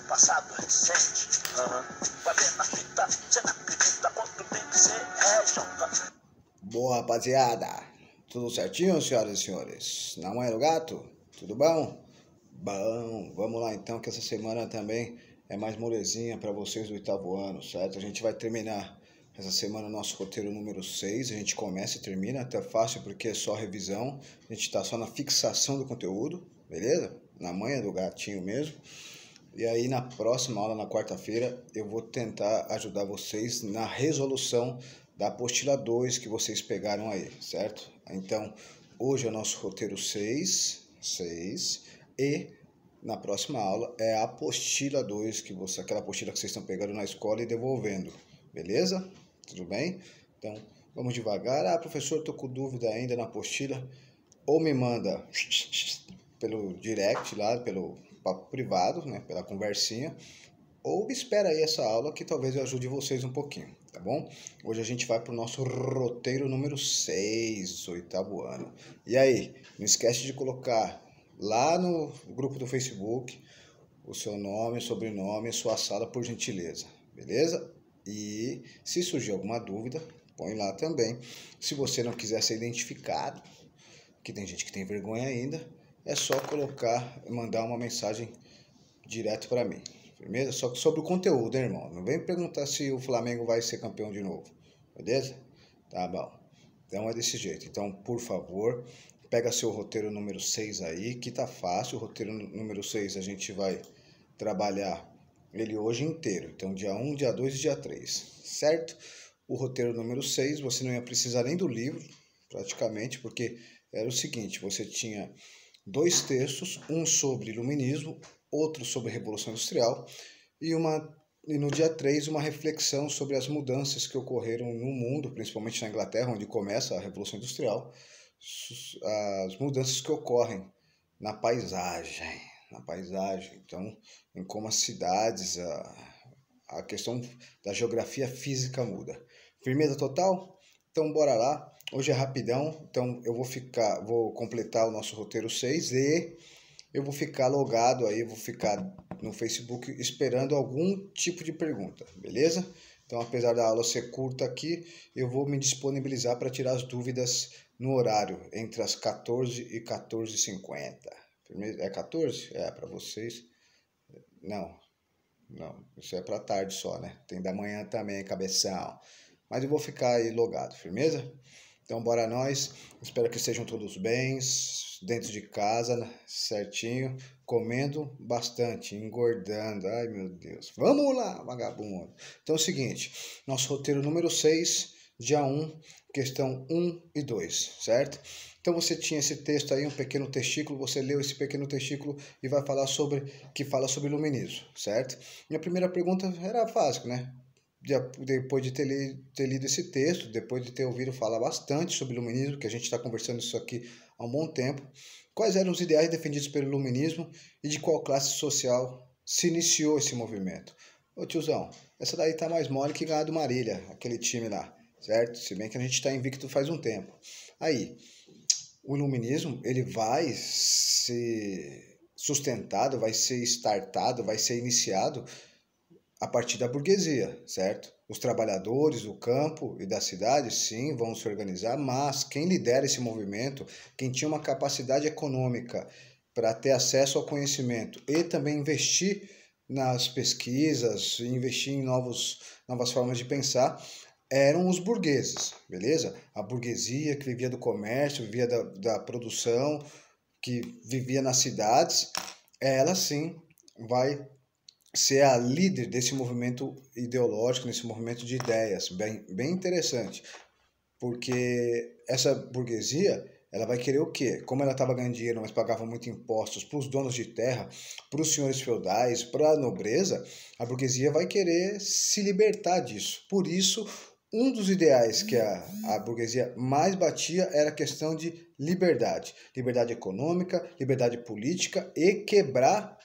passado recente. Vai ver na fita, cê não acredita quanto tem que ser région. Boa, rapaziada. Tudo certinho, senhoras e senhores? Na manhã do gato? Tudo bom? Bom, vamos lá então, que essa semana também é mais molezinha para vocês do oitavo ano, certo? A gente vai terminar essa semana o nosso roteiro número 6. A gente começa e termina, até fácil porque é só revisão. A gente tá só na fixação do conteúdo, beleza? Na manhã do gatinho mesmo. E aí na próxima aula, na quarta-feira, eu vou tentar ajudar vocês na resolução da apostila 2 que vocês pegaram aí, certo? Então, hoje é o nosso roteiro 6 e na próxima aula é a apostila 2, aquela apostila que vocês estão pegando na escola e devolvendo, beleza? Tudo bem? Então, vamos devagar. Ah, professor, tô com dúvida ainda na apostila. Ou me manda pelo direct lá, pelo papo privado, né, pela conversinha, ou espera aí essa aula que talvez eu ajude vocês um pouquinho, tá bom? Hoje a gente vai para o nosso roteiro número 6, oitavo ano. E aí, não esquece de colocar lá no grupo do Facebook o seu nome, sobrenome e sua sala, por gentileza, beleza? E se surgir alguma dúvida, põe lá também. Se você não quiser ser identificado, que tem gente que tem vergonha ainda, é só mandar uma mensagem direto para mim, beleza? Só que sobre o conteúdo, hein, irmão? Não vem perguntar se o Flamengo vai ser campeão de novo, beleza? Tá bom. Então é desse jeito. Então, por favor, pega seu roteiro número 6 aí, que tá fácil. O roteiro número 6 a gente vai trabalhar ele hoje inteiro. Então, dia 1, dia 2 e dia 3, certo? O roteiro número 6, você não ia precisar nem do livro, praticamente, porque era o seguinte, você tinha 2 textos, um sobre iluminismo, outro sobre Revolução Industrial, e no dia 3 uma reflexão sobre as mudanças que ocorreram no mundo, principalmente na Inglaterra, onde começa a Revolução Industrial, as mudanças que ocorrem na paisagem, então, em como as cidades, a questão da geografia física muda. Firmeza total? Então bora lá. Hoje é rapidão, então eu vou completar o nosso roteiro 6 e eu vou ficar logado aí, vou ficar no Facebook esperando algum tipo de pergunta, beleza? Então, apesar da aula ser curta aqui, eu vou me disponibilizar para tirar as dúvidas no horário, entre as 14 e 14h50. É 14? É, para vocês. Não, isso é para tarde só, né? Tem da manhã também, cabeção. Mas eu vou ficar aí logado, firmeza? Então, bora nós. Espero que estejam todos bem, dentro de casa, certinho, comendo bastante, engordando. Ai, meu Deus. Vamos lá, vagabundo. Então é o seguinte, nosso roteiro número 6, dia 1, questão 1 e 2, certo? Então você tinha esse texto aí, um pequeno testículo, você leu esse pequeno testículo e vai falar sobre iluminismo, certo? Minha primeira pergunta era fácil, né? Depois de ter lido esse texto, depois de ter ouvido falar bastante sobre iluminismo, que a gente está conversando isso aqui há um bom tempo, quais eram os ideais defendidos pelo iluminismo e de qual classe social se iniciou esse movimento? Ô tiozão, essa daí tá mais mole que ganhar do Marília, aquele time lá, certo? Se bem que a gente está invicto faz um tempo. Aí, o iluminismo, ele vai ser sustentado, vai ser startado, vai ser iniciado a partir da burguesia, certo? Os trabalhadores do campo e da cidade, sim, vão se organizar, mas quem lidera esse movimento, quem tinha uma capacidade econômica para ter acesso ao conhecimento e também investir nas pesquisas, investir em novas formas de pensar, eram os burgueses, beleza? A burguesia que vivia do comércio, vivia da produção, que vivia nas cidades, ela sim vai ser a líder desse movimento ideológico, nesse movimento de ideias, bem interessante, porque essa burguesia, ela vai querer o quê? Como ela estava ganhando dinheiro, mas pagava muito impostos para os donos de terra, para os senhores feudais, para a nobreza, a burguesia vai querer se libertar disso. Por isso, um dos ideais que a burguesia mais batia era a questão de liberdade econômica, liberdade política e quebrar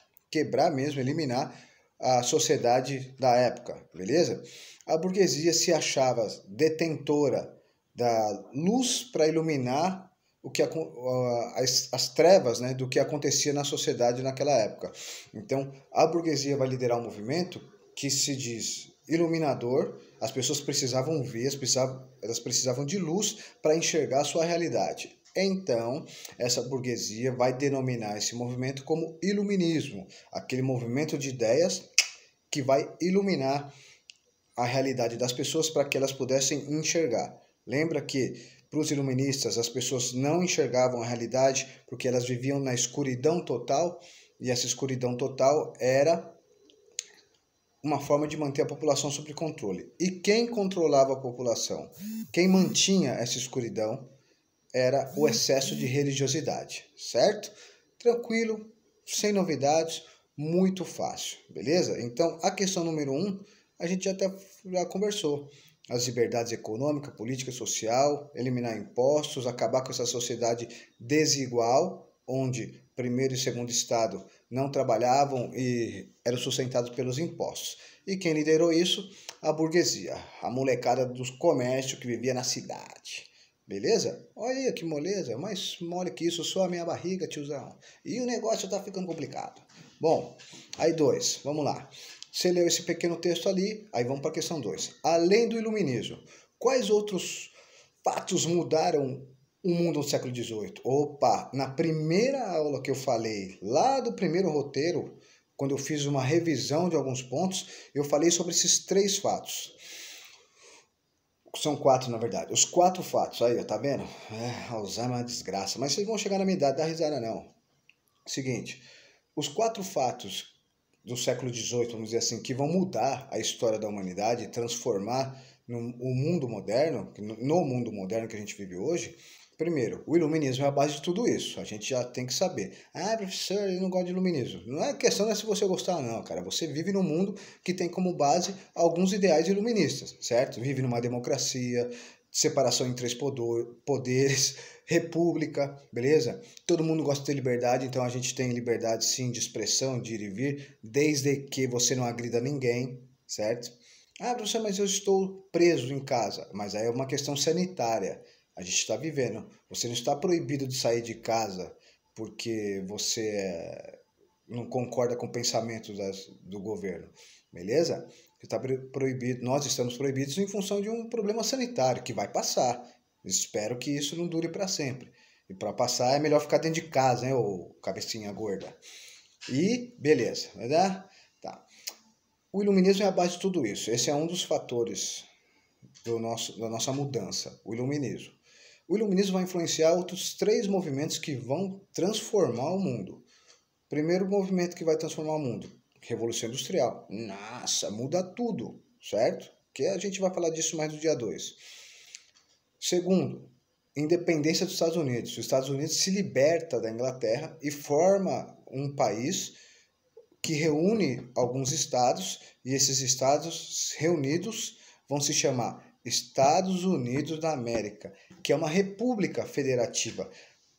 mesmo, eliminar a sociedade da época, beleza? A burguesia se achava detentora da luz para iluminar as trevas, né, do que acontecia na sociedade naquela época. Então, a burguesia vai liderar um movimento que se diz iluminador. As pessoas precisavam ver, elas precisavam de luz para enxergar a sua realidade. Então, essa burguesia vai denominar esse movimento como iluminismo, aquele movimento de ideias que vai iluminar a realidade das pessoas para que elas pudessem enxergar. Lembra que para os iluministas as pessoas não enxergavam a realidade porque elas viviam na escuridão total, e essa escuridão total era uma forma de manter a população sob controle. E quem controlava a população? Quem mantinha essa escuridão era o excesso de religiosidade, certo? Tranquilo, sem novidades, muito fácil, beleza? Então, a questão número 1, a gente já conversou. As liberdades econômica, política, social, eliminar impostos, acabar com essa sociedade desigual, onde primeiro e segundo estado não trabalhavam e eram sustentados pelos impostos. E quem liderou isso? A burguesia, a molecada dos comércios que vivia na cidade. Beleza? Olha aí que moleza, mais mole que isso, só a minha barriga, tiozão. E o negócio tá ficando complicado. Bom, aí 2, vamos lá. Você leu esse pequeno texto ali, aí vamos para a questão 2. Além do iluminismo, quais outros fatos mudaram o mundo no século XVIII? Opa, na primeira aula que eu falei, lá do primeiro roteiro, quando eu fiz uma revisão de alguns pontos, eu falei sobre esses 3 fatos. São 4, na verdade. Os 4 fatos, aí, tá vendo? Alzheimer é uma desgraça. Mas vocês vão chegar na minha idade, dá risada não. Seguinte, os 4 fatos do século XVIII, vamos dizer assim, que vão mudar a história da humanidade, transformar no mundo moderno que a gente vive hoje. Primeiro, o iluminismo é a base de tudo isso. A gente já tem que saber. Professor, eu não gosto de iluminismo. Não é questão se você gostar, não, cara. Você vive num mundo que tem como base alguns ideais iluministas, certo? Vive numa democracia, separação em 3 poderes, república, beleza? Todo mundo gosta de ter liberdade, então a gente tem liberdade, sim, de expressão, de ir e vir, desde que você não agrida ninguém, certo? Professor, mas eu estou preso em casa. Mas aí é uma questão sanitária. A gente está vivendo. Você não está proibido de sair de casa porque você não concorda com o pensamento do governo, beleza? Você está proibido, nós estamos proibidos em função de um problema sanitário que vai passar. Espero que isso não dure para sempre. E para passar é melhor ficar dentro de casa, né, ô cabecinha gorda. E beleza, vai dar? Tá. O iluminismo é a base de tudo isso. Esse é um dos fatores da nossa mudança, o iluminismo. O iluminismo vai influenciar outros 3 movimentos que vão transformar o mundo. Primeiro movimento que vai transformar o mundo, Revolução Industrial. Nossa, muda tudo, certo? Que a gente vai falar disso mais no dia 2. Segundo, independência dos Estados Unidos. Os Estados Unidos se liberta da Inglaterra e forma um país que reúne alguns estados, e esses estados reunidos vão se chamar Estados Unidos da América, que é uma república federativa.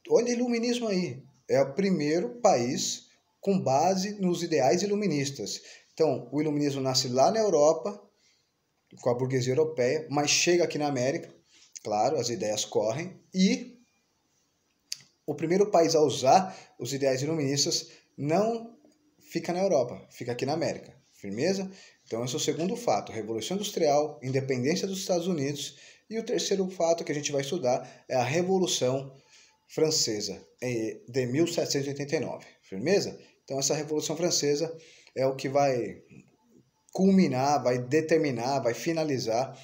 Olha o iluminismo aí. É o primeiro país com base nos ideais iluministas. Então, o iluminismo nasce lá na Europa, com a burguesia europeia, mas chega aqui na América, claro, as ideias correm, e o primeiro país a usar os ideais iluministas não fica na Europa, fica aqui na América. Firmeza? Então esse é o segundo fato, Revolução Industrial, independência dos Estados Unidos. E o terceiro fato que a gente vai estudar é a Revolução Francesa, de 1789. Firmeza? Então essa Revolução Francesa é o que vai culminar, vai determinar, vai finalizar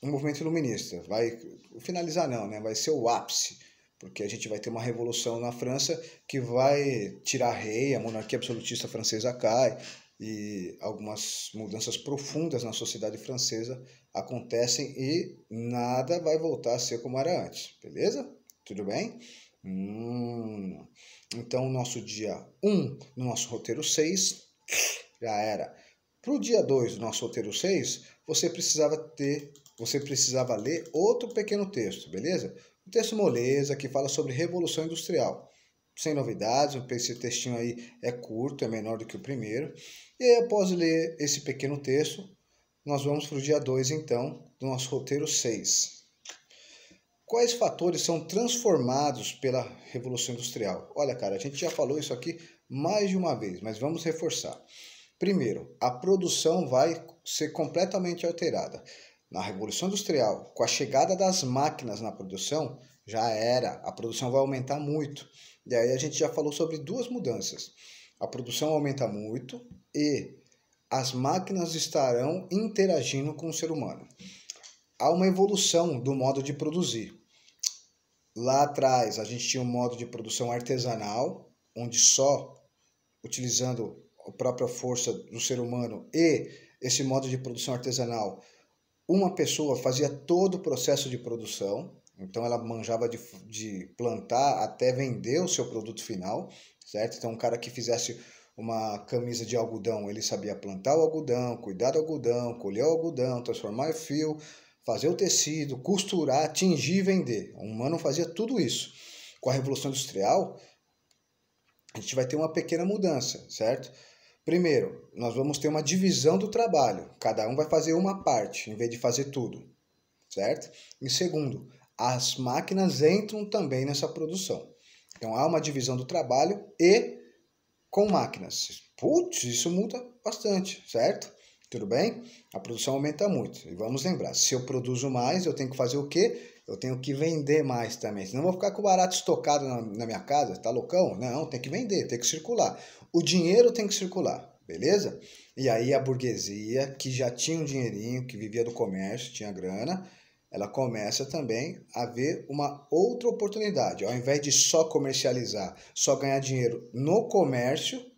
o movimento iluminista. Vai finalizar não, né? Vai ser o ápice, porque a gente vai ter uma revolução na França que vai tirar rei, a monarquia absolutista francesa cai, e algumas mudanças profundas na sociedade francesa acontecem e nada vai voltar a ser como era antes, beleza? Tudo bem? Então, nosso dia 1, no nosso roteiro 6, já era. Para o dia 2 do nosso roteiro 6, você precisava ler outro pequeno texto, beleza? Um texto moleza que fala sobre Revolução Industrial. Sem novidades, esse textinho aí é curto, é menor do que o primeiro. E aí, após ler esse pequeno texto, nós vamos para o dia 2, então, do nosso roteiro 6. Quais fatores são transformados pela Revolução Industrial? Olha, cara, a gente já falou isso aqui mais de uma vez, mas vamos reforçar. Primeiro, a produção vai ser completamente alterada. Na Revolução Industrial, com a chegada das máquinas na produção, já era, a produção vai aumentar muito. E aí a gente já falou sobre duas mudanças. A produção aumenta muito e as máquinas estarão interagindo com o ser humano. Há uma evolução do modo de produzir. Lá atrás a gente tinha um modo de produção artesanal, onde só utilizando a própria força do ser humano e esse modo de produção artesanal, uma pessoa fazia todo o processo de produção, então ela manjava de plantar até vender o seu produto final, certo? Então um cara que fizesse uma camisa de algodão, ele sabia plantar o algodão, cuidar do algodão, colher o algodão, transformar em fio, fazer o tecido, costurar, tingir e vender. O humano fazia tudo isso. Com a Revolução Industrial, a gente vai ter uma pequena mudança, certo? Primeiro, nós vamos ter uma divisão do trabalho. Cada um vai fazer uma parte, em vez de fazer tudo, certo? E segundo, as máquinas entram também nessa produção. Então, há uma divisão do trabalho e com máquinas. Putz, isso muda bastante, certo? Tudo bem? A produção aumenta muito. E vamos lembrar, se eu produzo mais, eu tenho que fazer o quê? Eu tenho que vender mais também. Senão eu vou ficar com o barato estocado na minha casa. Tá loucão? Não, tem que vender, tem que circular. O dinheiro tem que circular, beleza? E aí a burguesia, que já tinha um dinheirinho, que vivia do comércio, tinha grana, ela começa também a ver uma outra oportunidade. Ao invés de só comercializar, só ganhar dinheiro no comércio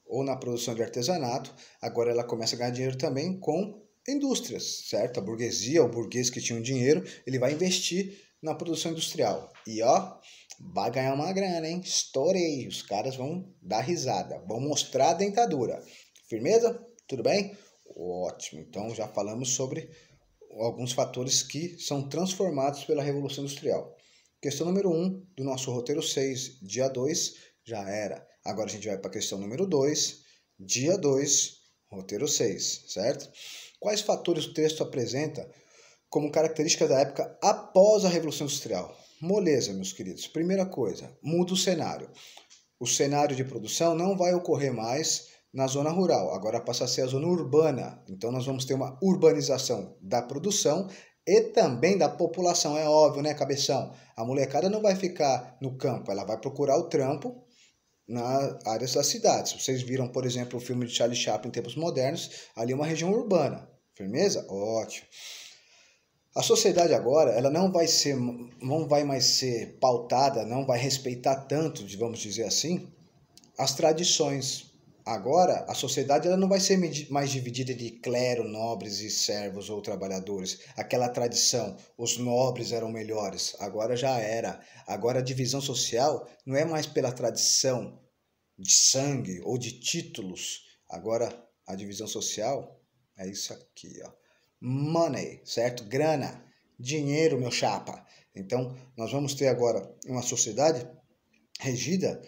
ou na produção de artesanato, agora ela começa a ganhar dinheiro também com indústrias, certo? A burguesia, o burguês que tinha um dinheiro, ele vai investir na produção industrial. E ó, vai ganhar uma grana, hein? Estourei. Os caras vão dar risada, vão mostrar a dentadura. Firmeza? Tudo bem? Ótimo. Então já falamos sobre alguns fatores que são transformados pela Revolução Industrial. Questão número 1 do nosso roteiro 6, dia 2, já era. Agora a gente vai para a questão número 2, dia 2, roteiro 6, certo? Quais fatores o texto apresenta como características da época após a Revolução Industrial? Moleza, meus queridos. Primeira coisa, muda o cenário. O cenário de produção não vai ocorrer mais na zona rural, agora passa a ser a zona urbana. Então nós vamos ter uma urbanização da produção e também da população, é óbvio, né, cabeção? A molecada não vai ficar no campo, ela vai procurar o trampo nas áreas das cidades. Vocês viram, por exemplo, o filme de Charlie Chaplin em tempos modernos, ali é uma região urbana. Firmeza? Ótimo. A sociedade agora, ela não vai mais ser pautada, não vai respeitar tanto, vamos dizer assim, as tradições. Agora, a sociedade ela não vai ser mais dividida de clero, nobres e servos ou trabalhadores. Aquela tradição, os nobres eram melhores. Agora já era. Agora a divisão social não é mais pela tradição de sangue ou de títulos. Agora a divisão social é isso aqui, ó. Money, certo? Grana, dinheiro, meu chapa. Então, nós vamos ter agora uma sociedade regida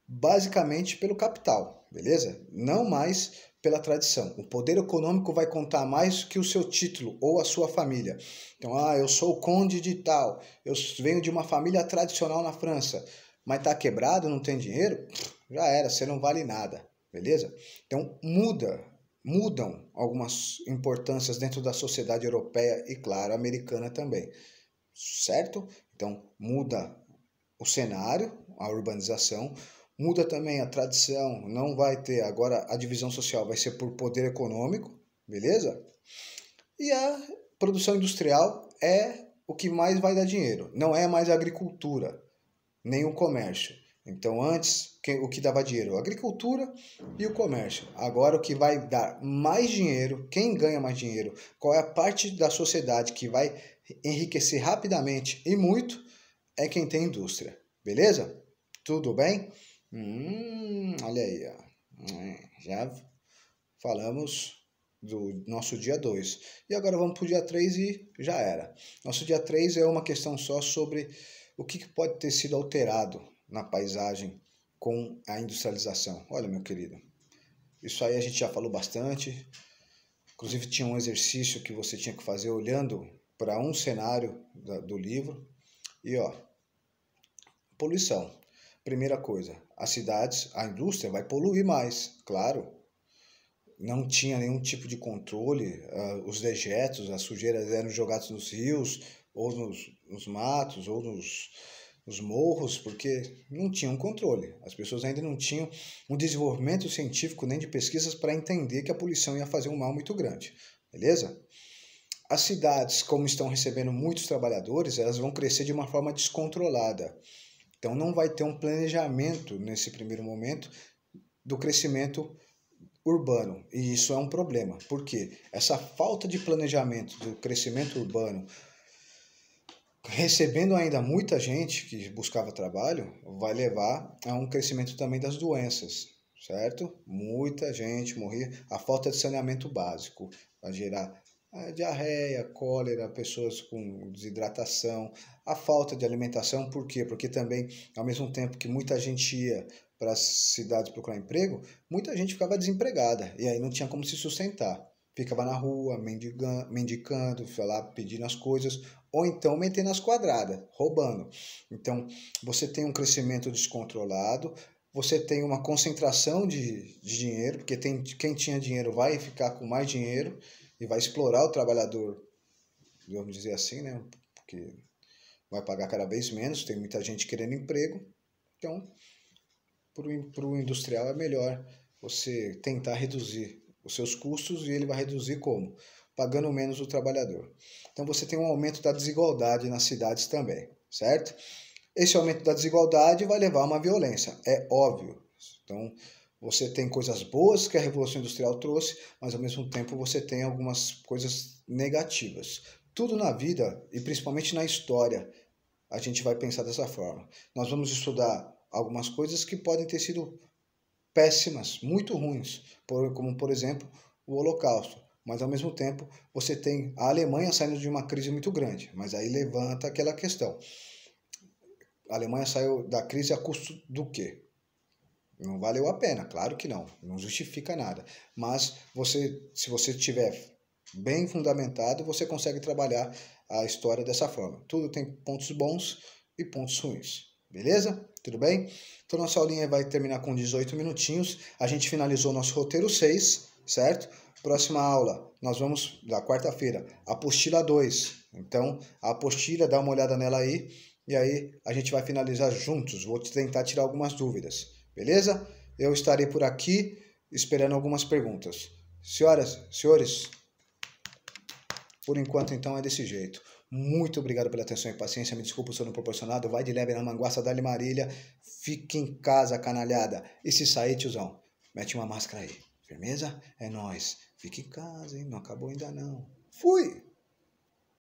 basicamente pelo capital, beleza? Não mais pela tradição. O poder econômico vai contar mais que o seu título ou a sua família. Então, eu sou o conde de tal, eu venho de uma família tradicional na França, mas tá quebrado, não tem dinheiro? Já era, você não vale nada, beleza? Então, mudam algumas importâncias dentro da sociedade europeia e, claro, americana também, certo? Então, muda o cenário, a urbanização, muda também a tradição, não vai ter, agora a divisão social vai ser por poder econômico, beleza? E a produção industrial é o que mais vai dar dinheiro, não é mais a agricultura, nem o comércio. Então antes, o que dava dinheiro? A agricultura e o comércio. Agora o que vai dar mais dinheiro, quem ganha mais dinheiro, qual é a parte da sociedade que vai enriquecer rapidamente e muito, é quem tem indústria. Beleza? Tudo bem? Olha aí, ó. Já falamos do nosso dia 2. E agora vamos para o dia 3 e já era. Nosso dia 3 é uma questão só sobre o que pode ter sido alterado na paisagem com a industrialização. Olha, meu querido, isso aí a gente já falou bastante. Inclusive tinha um exercício que você tinha que fazer olhando para um cenário do livro. E ó, poluição. Primeira coisa, as cidades, a indústria vai poluir mais, claro. Não tinha nenhum tipo de controle, os dejetos, as sujeiras eram jogadas nos rios, ou nos matos, ou nos morros, porque não tinham controle. As pessoas ainda não tinham um desenvolvimento científico nem de pesquisas para entender que a poluição ia fazer um mal muito grande, beleza? As cidades, como estão recebendo muitos trabalhadores, elas vão crescer de uma forma descontrolada. Então não vai ter um planejamento nesse primeiro momento do crescimento urbano. E isso é um problema. Por quê? Essa falta de planejamento do crescimento urbano, recebendo ainda muita gente que buscava trabalho, vai levar a um crescimento também das doenças, certo? Muita gente morria. A falta de saneamento básico vai gerar diarreia, cólera, pessoas com desidratação, a falta de alimentação. Por quê? Porque também, ao mesmo tempo que muita gente ia para as cidades procurar emprego, muita gente ficava desempregada e aí não tinha como se sustentar. Ficava na rua, mendicando, lá pedindo as coisas, ou então metendo as quadradas, roubando. Então, você tem um crescimento descontrolado, você tem uma concentração de dinheiro, porque quem tinha dinheiro vai ficar com mais dinheiro e vai explorar o trabalhador, vamos dizer assim, né? Porque vai pagar cada vez menos, tem muita gente querendo emprego. Então, para o industrial é melhor você tentar reduzir os seus custos, e ele vai reduzir como? Pagando menos o trabalhador. Então você tem um aumento da desigualdade nas cidades também, certo? Esse aumento da desigualdade vai levar a uma violência, é óbvio. Então você tem coisas boas que a Revolução Industrial trouxe, mas ao mesmo tempo você tem algumas coisas negativas. Tudo na vida, e principalmente na história, a gente vai pensar dessa forma. Nós vamos estudar algumas coisas que podem ter sido péssimas, muito ruins, como por exemplo o Holocausto. Mas ao mesmo tempo você tem a Alemanha saindo de uma crise muito grande, mas aí levanta aquela questão. A Alemanha saiu da crise a custo do quê? Não valeu a pena, claro que não justifica nada. Mas se você estiver bem fundamentado, você consegue trabalhar a história dessa forma. Tudo tem pontos bons e pontos ruins. Beleza? Tudo bem? Então nossa aulinha vai terminar com 18 minutinhos. A gente finalizou nosso roteiro 6, certo? Próxima aula, nós vamos, da quarta-feira, apostila 2. Então, a apostila, dá uma olhada nela aí, e aí a gente vai finalizar juntos. Vou tentar tirar algumas dúvidas, beleza? Eu estarei por aqui esperando algumas perguntas. Senhoras, senhores, por enquanto então é desse jeito. Muito obrigado pela atenção e paciência. Me desculpa o sono proporcionado. Vai de leve na manguaça, dá-lhe Marília. Fique em casa, canalhada. E se sair, tiozão, mete uma máscara aí. Firmeza? É nóis. Fique em casa, hein? Não acabou ainda não. Fui!